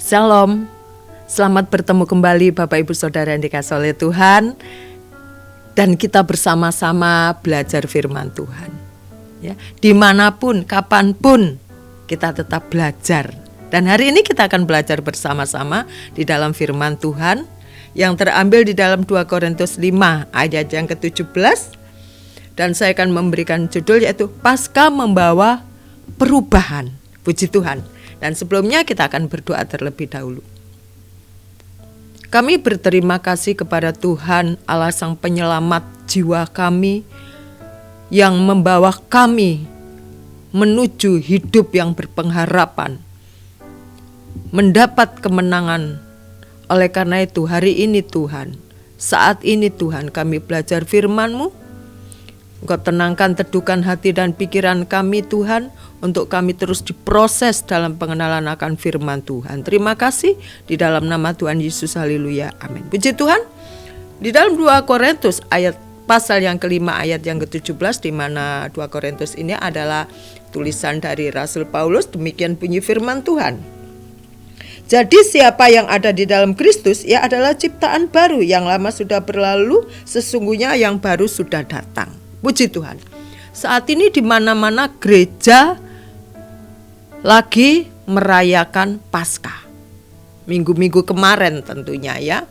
Shalom, selamat bertemu kembali Bapak Ibu Saudara yang dikasihi oleh Tuhan. Dan kita bersama-sama belajar firman Tuhan ya. Dimanapun, kapanpun kita tetap belajar. Dan hari ini kita akan belajar bersama-sama di dalam firman Tuhan yang terambil di dalam 2 Korintus 5 ayat yang ke-17. Dan saya akan memberikan judul yaitu Paskah membawa perubahan. Puji Tuhan. Dan sebelumnya kita akan berdoa terlebih dahulu. Kami berterima kasih kepada Tuhan Allah Sang Penyelamat jiwa kami yang membawa kami menuju hidup yang berpengharapan, mendapat kemenangan. Oleh karena itu hari ini Tuhan, saat ini Tuhan kami belajar firman-Mu. Engkau tenangkan, teduhkan hati dan pikiran kami Tuhan, untuk kami terus diproses dalam pengenalan akan firman Tuhan. Terima kasih di dalam nama Tuhan Yesus, haleluya, amin. Puji Tuhan. Di dalam 2 Korintus ayat pasal yang kelima ayat yang ke-17, di mana 2 Korintus ini adalah tulisan dari Rasul Paulus, demikian bunyi firman Tuhan. Jadi siapa yang ada di dalam Kristus, ia adalah ciptaan baru, yang lama sudah berlalu, sesungguhnya yang baru sudah datang. Puji Tuhan. Saat ini di mana-mana gereja lagi merayakan Paskah. Minggu-minggu kemarin tentunya ya.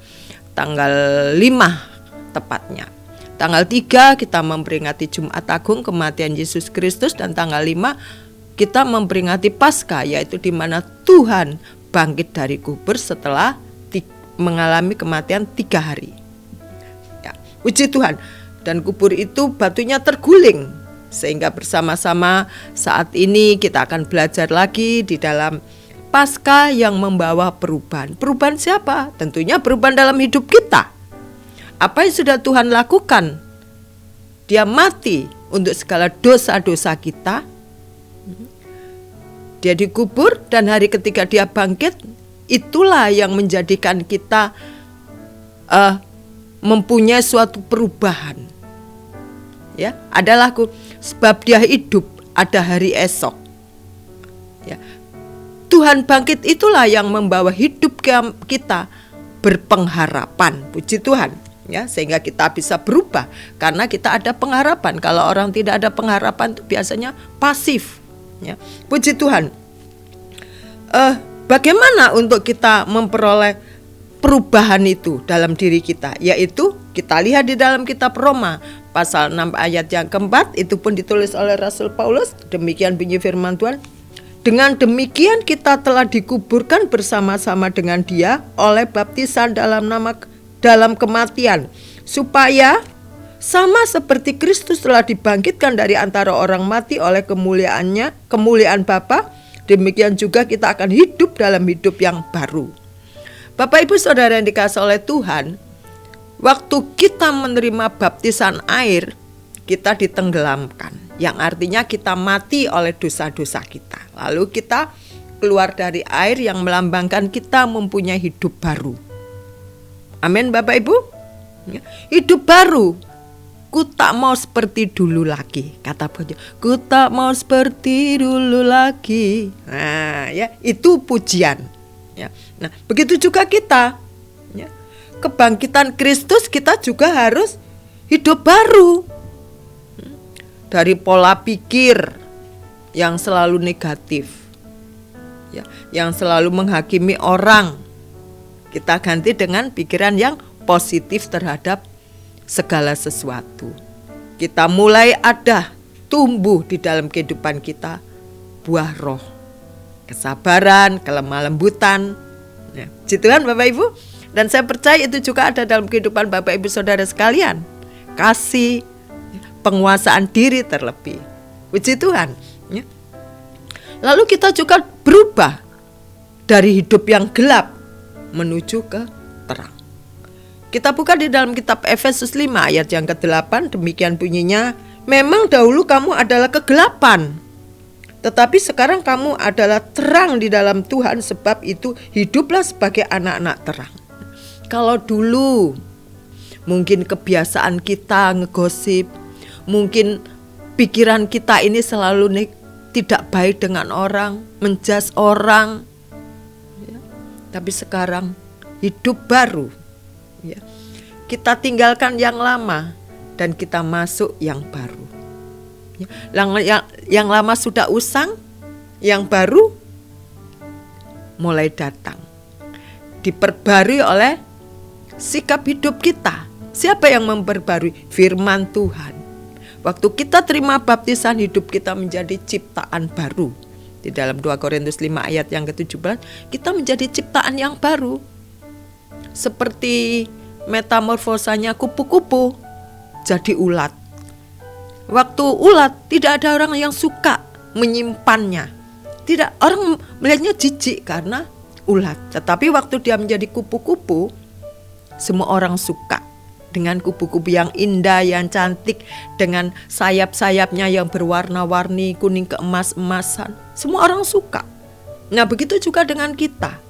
Tanggal 5 tepatnya. Tanggal 3 kita memperingati Jumat Agung kematian Yesus Kristus, dan tanggal 5 kita memperingati Paskah, yaitu di mana Tuhan bangkit dari kubur setelah mengalami kematian 3 hari. Ya, puji Tuhan. Dan kubur itu batunya terguling. Sehingga bersama-sama saat ini kita akan belajar lagi di dalam Paskah yang membawa perubahan. Perubahan siapa? Tentunya perubahan dalam hidup kita. Apa yang sudah Tuhan lakukan? Dia mati untuk segala dosa-dosa kita. Dia dikubur dan hari ketiga dia bangkit. Itulah yang menjadikan kita mempunyai suatu perubahan. Ya, adalah sebab dia hidup, ada hari esok. Ya. Tuhan bangkit itulah yang membawa hidup kita berpengharapan. Puji Tuhan. Ya, sehingga kita bisa berubah karena kita ada pengharapan. Kalau orang tidak ada pengharapan itu biasanya pasif. Ya. Puji Tuhan. Bagaimana untuk kita memperoleh perubahan itu dalam diri kita? Yaitu kita lihat di dalam kitab Roma pasal 6 ayat yang keempat, itu pun ditulis oleh Rasul Paulus. Demikian bunyi firman Tuhan. Dengan demikian kita telah dikuburkan bersama-sama dengan Dia oleh baptisan dalam kematian, supaya sama seperti Kristus telah dibangkitkan dari antara orang mati oleh kemuliaan Bapa, demikian juga kita akan hidup dalam hidup yang baru. Bapak Ibu Saudara yang dikasihi oleh Tuhan, waktu kita menerima baptisan air, kita ditenggelamkan, yang artinya kita mati oleh dosa-dosa kita. Lalu kita keluar dari air yang melambangkan kita mempunyai hidup baru. Amin Bapak Ibu. Hidup baru. Ku tak mau seperti dulu lagi, kata Puji. Ku tak mau seperti dulu lagi. Nah, ya, itu pujian. Ya. Nah, begitu juga kita. Ya. Kebangkitan Kristus kita juga harus hidup baru. Dari pola pikir yang selalu negatif, ya, yang selalu menghakimi orang, kita ganti dengan pikiran yang positif terhadap segala sesuatu. Kita mulai ada tumbuh di dalam kehidupan kita buah roh, kesabaran, kelemah lembutan. Ya, puji Tuhan Bapak Ibu. Dan saya percaya itu juga ada dalam kehidupan Bapak Ibu Saudara sekalian. Kasih, penguasaan diri terlebih. Puji Tuhan. Ya. Lalu kita juga berubah dari hidup yang gelap menuju ke terang. Kita buka di dalam kitab Efesus 5 ayat yang ke-8. Demikian bunyinya. Memang dahulu kamu adalah kegelapan, tetapi sekarang kamu adalah terang di dalam Tuhan. Sebab itu hiduplah sebagai anak-anak terang. Kalau dulu mungkin kebiasaan kita ngegosip, mungkin pikiran kita ini selalu tidak baik dengan orang, menjudge orang, ya. Tapi sekarang hidup baru. Ya. Kita tinggalkan yang lama dan kita masuk yang baru. Ya. Yang lama sudah usang, yang baru mulai datang. Diperbarui oleh sikap hidup kita. Siapa yang memperbarui? Firman Tuhan. Waktu kita terima baptisan, hidup kita menjadi ciptaan baru. Di dalam 2 Korintus 5 ayat yang ke-17, kita menjadi ciptaan yang baru. Seperti metamorfosanya kupu-kupu jadi ulat. Waktu ulat, tidak ada orang yang suka menyimpannya. Tidak, orang melihatnya jijik karena ulat. Tetapi waktu dia menjadi kupu-kupu, semua orang suka. Dengan kupu-kupu yang indah, yang cantik, dengan sayap-sayapnya yang berwarna-warni, kuning keemas-emasan. Semua orang suka. Nah, begitu juga dengan kita.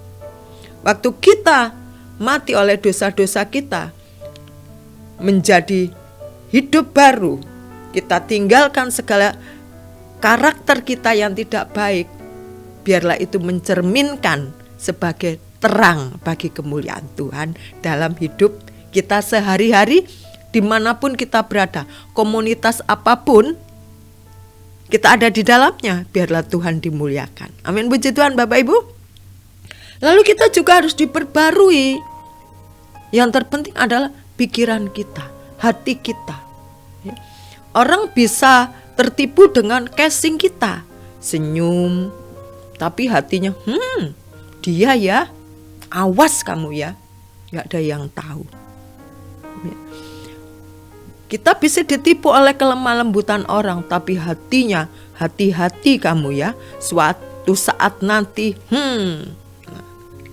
Waktu kita mati oleh dosa-dosa kita, menjadi hidup baru, kita tinggalkan segala karakter kita yang tidak baik. Biarlah itu mencerminkan sebagai terang bagi kemuliaan Tuhan dalam hidup kita sehari-hari, dimanapun kita berada, komunitas apapun kita ada di dalamnya, biarlah Tuhan dimuliakan. Amin, puji Tuhan Bapak Ibu. Lalu kita juga harus diperbarui. Yang terpenting adalah pikiran kita, hati kita. Orang bisa tertipu dengan casing kita, senyum, tapi hatinya, dia ya, awas kamu ya, gak ada yang tahu. Kita bisa ditipu oleh kelemah lembutan orang, tapi hatinya, hati-hati kamu ya, suatu saat nanti,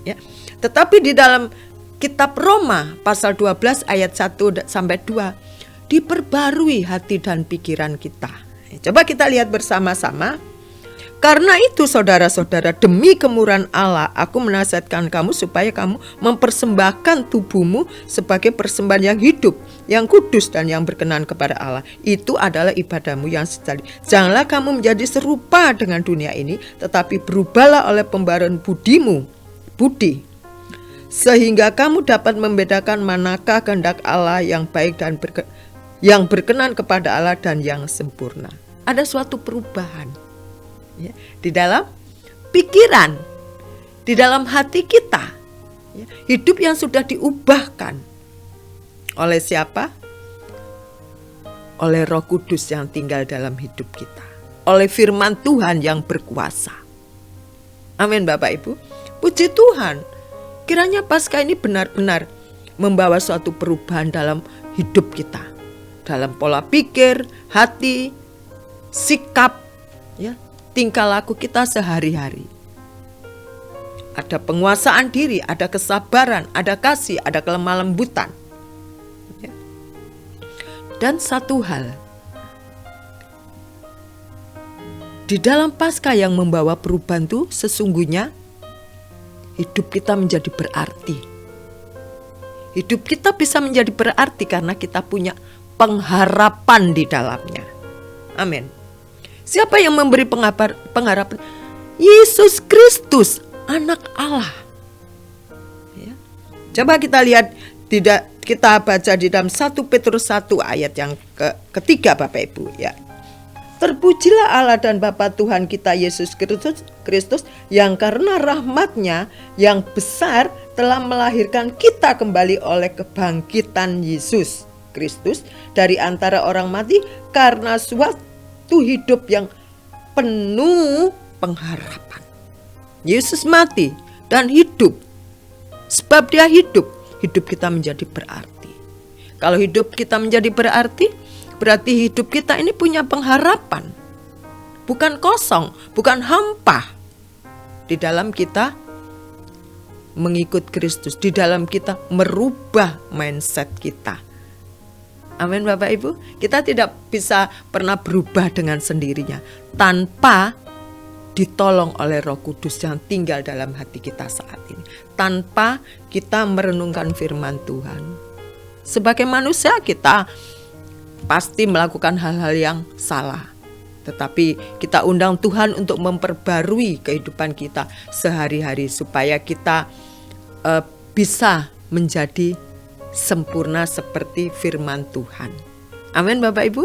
ya. Tetapi di dalam kitab Roma pasal 12 ayat 1 sampai 2, diperbarui hati dan pikiran kita. Coba kita lihat bersama-sama. Karena itu saudara-saudara, demi kemurahan Allah, aku menasihatkan kamu supaya kamu mempersembahkan tubuhmu sebagai persembahan yang hidup, yang kudus dan yang berkenan kepada Allah. Itu adalah ibadahmu yang sejati. Janganlah kamu menjadi serupa dengan dunia ini, tetapi berubahlah oleh pembaruan budi, sehingga kamu dapat membedakan manakah kehendak Allah yang baik dan yang berkenan kepada Allah dan yang sempurna. Ada suatu perubahan. Ya, di dalam pikiran, di dalam hati kita, ya, hidup yang sudah diubahkan oleh siapa? Oleh Roh Kudus yang tinggal dalam hidup kita, oleh firman Tuhan yang berkuasa. Amin Bapak Ibu. Puji Tuhan, kiranya Paskah ini benar-benar membawa suatu perubahan dalam hidup kita, dalam pola pikir, hati, sikap, ya, tingkah laku kita sehari-hari. Ada penguasaan diri, ada kesabaran, ada kasih, ada kelemah lembutan. Ya. Dan satu hal, di dalam Paskah yang membawa perubahan itu sesungguhnya hidup kita menjadi berarti. Hidup kita bisa menjadi berarti karena kita punya pengharapan di dalamnya. Amin. Siapa yang memberi pengharapan? Yesus Kristus, anak Allah. Ya. Coba kita lihat, kita baca di dalam 1 Petrus 1 ayat yang ketiga Bapak Ibu. Ya. Terpujilah Allah dan Bapa Tuhan kita Yesus Kristus yang karena rahmat-Nya yang besar telah melahirkan kita kembali oleh kebangkitan Yesus Kristus dari antara orang mati karena suatu hidup yang penuh pengharapan. Yesus mati dan hidup. Sebab dia hidup, hidup kita menjadi berarti. Kalau hidup kita menjadi berarti, berarti hidup kita ini punya pengharapan. Bukan kosong, bukan hampa. Di dalam kita mengikut Kristus, di dalam kita merubah mindset kita. Amin Bapak Ibu. Kita tidak bisa pernah berubah dengan sendirinya tanpa ditolong oleh Roh Kudus yang tinggal dalam hati kita saat ini. Tanpa kita merenungkan firman Tuhan. Sebagai manusia kita pasti melakukan hal-hal yang salah. Tetapi kita undang Tuhan untuk memperbarui kehidupan kita sehari-hari supaya kita bisa menjadi sempurna seperti firman Tuhan. Amin Bapak Ibu.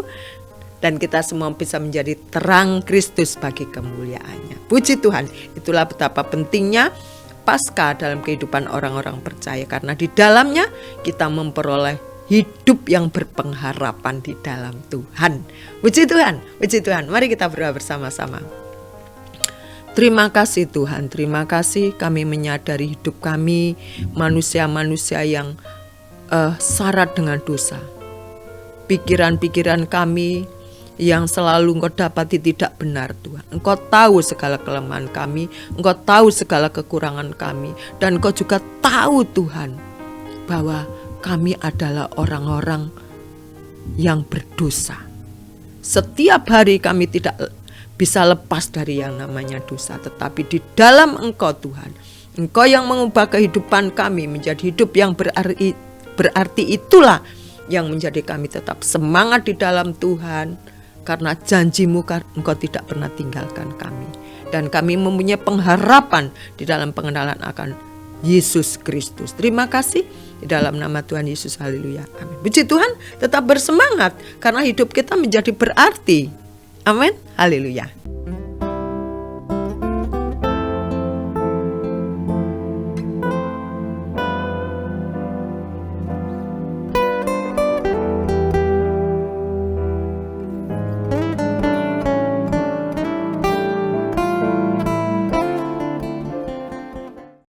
Dan kita semua bisa menjadi terang Kristus bagi kemuliaannya. Puji Tuhan. Itulah betapa pentingnya Paskah dalam kehidupan orang-orang percaya, karena di dalamnya kita memperoleh hidup yang berpengharapan di dalam Tuhan. Puji Tuhan, puji Tuhan. Mari kita berdoa bersama-sama. Terima kasih Tuhan, terima kasih kami menyadari hidup kami manusia-manusia yang syarat dengan dosa. Pikiran-pikiran kami yang selalu Engkau dapati tidak benar Tuhan. Engkau tahu segala kelemahan kami, Engkau tahu segala kekurangan kami, dan Engkau juga tahu Tuhan bahwa kami adalah orang-orang yang berdosa. Setiap hari kami tidak bisa lepas dari yang namanya dosa, tetapi di dalam Engkau Tuhan, Engkau yang mengubah kehidupan kami menjadi hidup yang berarti itulah yang menjadi kami tetap semangat di dalam Tuhan. Karena janji-Mu Engkau tidak pernah tinggalkan kami. Dan kami mempunyai pengharapan di dalam pengenalan akan Yesus Kristus. Terima kasih di dalam nama Tuhan Yesus. Haleluya. Amin. Puji Tuhan, tetap bersemangat karena hidup kita menjadi berarti. Amin. Haleluya.